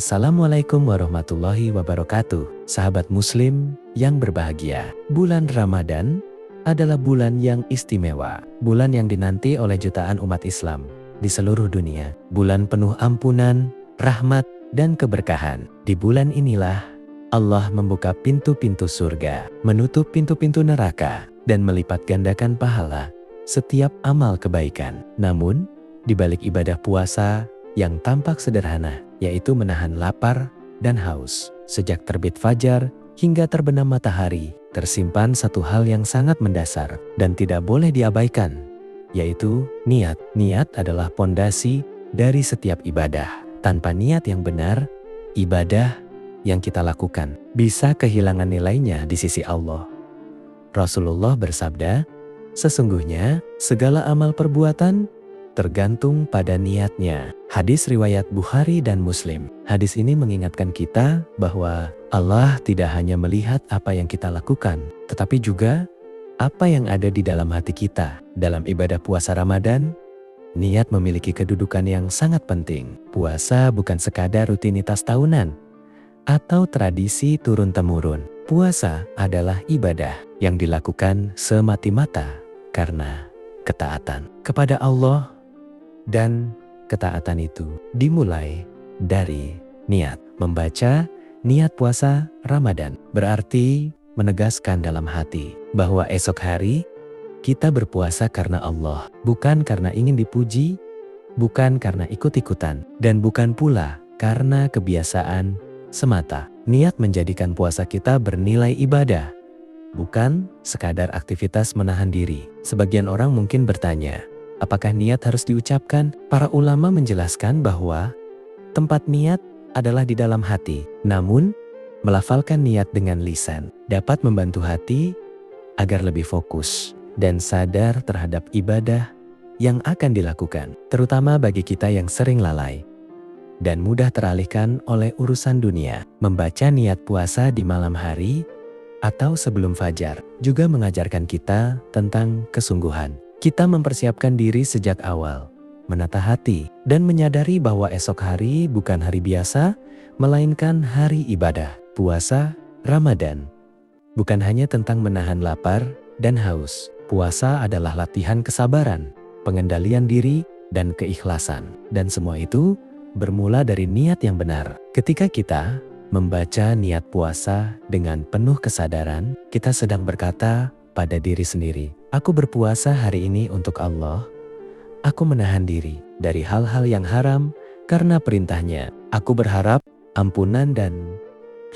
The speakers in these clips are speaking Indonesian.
Assalamualaikum warahmatullahi wabarakatuh. Sahabat muslim yang berbahagia, bulan Ramadan adalah bulan yang istimewa, bulan yang dinanti oleh jutaan umat Islam di seluruh dunia. Bulan penuh ampunan, rahmat, dan keberkahan. Di bulan inilah Allah membuka pintu-pintu surga, menutup pintu-pintu neraka, dan melipat gandakan pahala setiap amal kebaikan. Namun, di balik ibadah puasa yang tampak sederhana, yaitu menahan lapar dan haus sejak terbit fajar hingga terbenam matahari, tersimpan satu hal yang sangat mendasar dan tidak boleh diabaikan, yaitu niat. Niat adalah pondasi dari setiap ibadah. Tanpa niat yang benar, ibadah yang kita lakukan bisa kehilangan nilainya di sisi Allah. Rasulullah bersabda, "Sesungguhnya segala amal perbuatan tergantung pada niatnya." Hadis riwayat Bukhari dan Muslim. Hadis ini mengingatkan kita bahwa Allah tidak hanya melihat apa yang kita lakukan, tetapi juga apa yang ada di dalam hati kita. Dalam ibadah puasa Ramadan, niat memiliki kedudukan yang sangat penting. Puasa bukan sekadar rutinitas tahunan atau tradisi turun-temurun. Puasa adalah ibadah yang dilakukan semata-mata karena ketaatan kepada Allah, dan ketaatan itu dimulai dari niat. Membaca niat puasa Ramadan berarti menegaskan dalam hati bahwa esok hari kita berpuasa karena Allah, bukan karena ingin dipuji, bukan karena ikut-ikutan, dan bukan pula karena kebiasaan semata. Niat menjadikan puasa kita bernilai ibadah, bukan sekadar aktivitas menahan diri. Sebagian orang mungkin bertanya, apakah niat harus diucapkan? Para ulama menjelaskan bahwa tempat niat adalah di dalam hati. Namun, melafalkan niat dengan lisan dapat membantu hati agar lebih fokus dan sadar terhadap ibadah yang akan dilakukan. Terutama bagi kita yang sering lalai dan mudah teralihkan oleh urusan dunia. Membaca niat puasa di malam hari atau sebelum fajar juga mengajarkan kita tentang kesungguhan. Kita mempersiapkan diri sejak awal, menata hati, dan menyadari bahwa esok hari bukan hari biasa, melainkan hari ibadah. Puasa Ramadan bukan hanya tentang menahan lapar dan haus. Puasa adalah latihan kesabaran, pengendalian diri, dan keikhlasan. Dan semua itu bermula dari niat yang benar. Ketika kita membaca niat puasa dengan penuh kesadaran, kita sedang berkata pada diri sendiri, "Aku berpuasa hari ini untuk Allah. Aku menahan diri dari hal-hal yang haram karena perintahnya. Aku berharap ampunan dan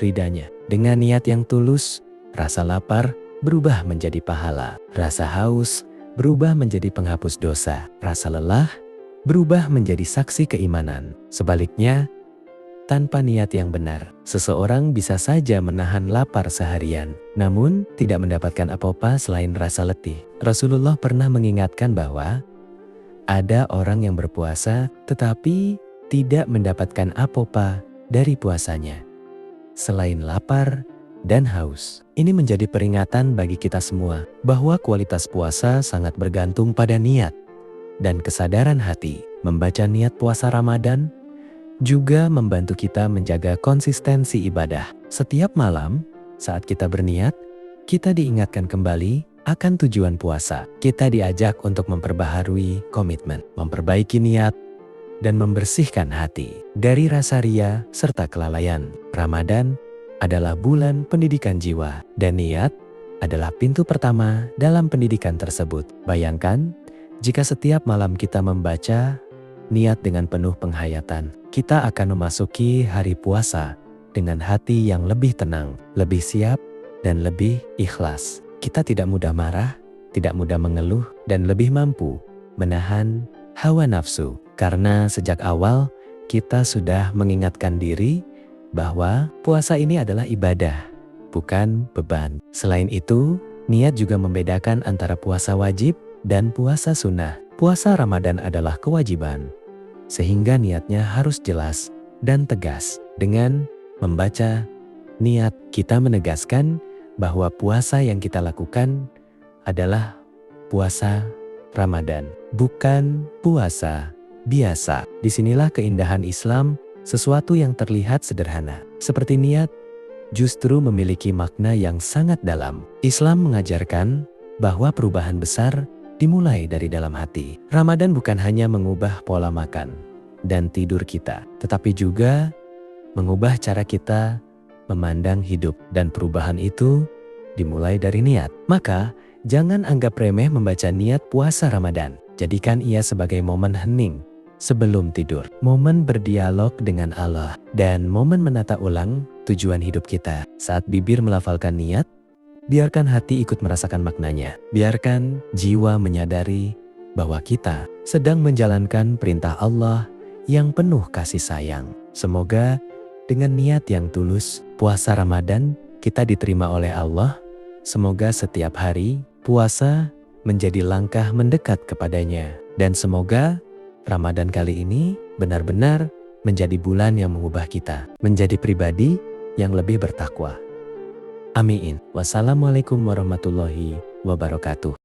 ridanya." Dengan niat yang tulus, rasa lapar berubah menjadi pahala. Rasa haus berubah menjadi penghapus dosa. Rasa lelah berubah menjadi saksi keimanan. Sebaliknya, tanpa niat yang benar, seseorang bisa saja menahan lapar seharian, namun tidak mendapatkan apa-apa selain rasa letih. Rasulullah pernah mengingatkan bahwa ada orang yang berpuasa tetapi tidak mendapatkan apa-apa dari puasanya selain lapar dan haus. Ini menjadi peringatan bagi kita semua bahwa kualitas puasa sangat bergantung pada niat dan kesadaran hati. Membaca niat puasa Ramadan juga membantu kita menjaga konsistensi ibadah. Setiap malam saat kita berniat, kita diingatkan kembali akan tujuan puasa. Kita diajak untuk memperbaharui komitmen, memperbaiki niat, dan membersihkan hati dari rasa ria serta kelalaian. Ramadan adalah bulan pendidikan jiwa, dan niat adalah pintu pertama dalam pendidikan tersebut. Bayangkan jika setiap malam kita membaca niat dengan penuh penghayatan, kita akan memasuki hari puasa dengan hati yang lebih tenang, lebih siap, dan lebih ikhlas. Kita tidak mudah marah, tidak mudah mengeluh, dan lebih mampu menahan hawa nafsu. Karena sejak awal kita sudah mengingatkan diri bahwa puasa ini adalah ibadah, bukan beban. Selain itu, niat juga membedakan antara puasa wajib dan puasa sunnah. Puasa Ramadan adalah kewajiban, sehingga niatnya harus jelas dan tegas. Dengan membaca niat, kita menegaskan bahwa puasa yang kita lakukan adalah puasa Ramadan, bukan puasa biasa. Disinilah keindahan Islam Sesuatu yang terlihat sederhana, seperti niat, justru memiliki makna yang sangat dalam. Islam mengajarkan bahwa perubahan besar dimulai dari dalam hati. Ramadan bukan hanya mengubah pola makan dan tidur kita, tetapi juga mengubah cara kita memandang hidup, dan perubahan itu dimulai dari niat. Maka, jangan anggap remeh membaca niat puasa Ramadan. Jadikan ia sebagai momen hening sebelum tidur, momen berdialog dengan Allah, dan momen menata ulang tujuan hidup kita. Saat bibir melafalkan niat, biarkan hati ikut merasakan maknanya. Biarkan jiwa menyadari bahwa kita sedang menjalankan perintah Allah yang penuh kasih sayang. Semoga dengan niat yang tulus, puasa Ramadan kita diterima oleh Allah. Semoga setiap hari puasa menjadi langkah mendekat kepadanya. Dan semoga Ramadan kali ini benar-benar menjadi bulan yang mengubah kita menjadi pribadi yang lebih bertakwa. Amin. Wassalamualaikum warahmatullahi wabarakatuh.